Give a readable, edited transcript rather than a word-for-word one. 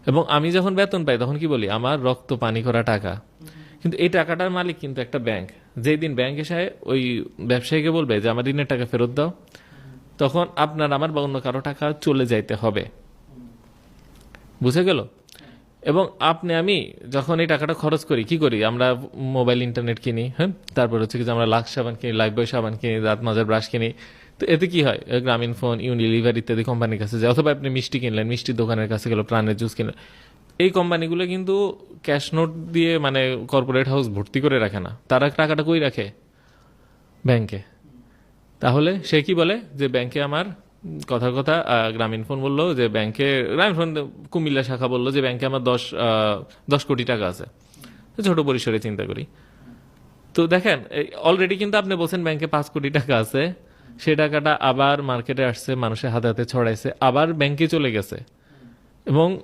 এবং আমি যখন বেতন পাই তখন কি বলি আমার রক্ত পানি করা টাকা, কিন্তু এই টাকাটার মালিক কিন্তু একটা ব্যাংক। যেই দিন ব্যাংক এসে ওই ব্যবসায়ীকে বলবে যে আমার ঋণের টাকা ফেরত দাও, তখন আপনার আমার বা অন্য কারো টাকা চলে যাইতে হবে। বুঝে গেল? এবং আপনি আমি যখন এই টাকাটা খরচ করি কি করি, আমরা মোবাইল ইন্টারনেট কিনি, হ্যাঁ, তারপর হচ্ছে কি যে আমরা লাক্স সাবান কিনি, লাইফ বয় সাবান কিনি, দাঁত মাজার ব্রাশ কিনি। তো এতে কি হয়, গ্রামীণ ফোন, ইউনিলিভার ইত্যাদি কোম্পানির কাছে যায়, অথবা আপনি মিষ্টি কিনলেন, মিষ্টির দোকানের কাছে গেল, প্রাণের জুস কিনলেন। এই কোম্পানিগুলো কিন্তু ক্যাশ নোট দিয়ে মানে কর্পোরেট হাউস ভর্তি করে রাখে না, তারা টাকাটা কই রাখে? ব্যাংকে। তাহলে সে কি বলে যে ব্যাংকে আমার, কথার কথা গ্রামীণ ফোন বললো যে ব্যাংকে, গ্রামীণ ফোন কুমিল্লা শাখা বললো যে ব্যাংকে আমার 10 কোটি টাকা আছে। তো ছোট পরিসরে চিন্তা করি। তো দেখেন, অলরেডি কিন্তু আপনি বলছেন ব্যাংকে 5 কোটি টাকা আছে, সে টাকাটা আবার মার্কেটে আসছে, মানুষের হাতে হাতে ছড়াইছে, আবার ব্যাংকে চলে গেছে। এবং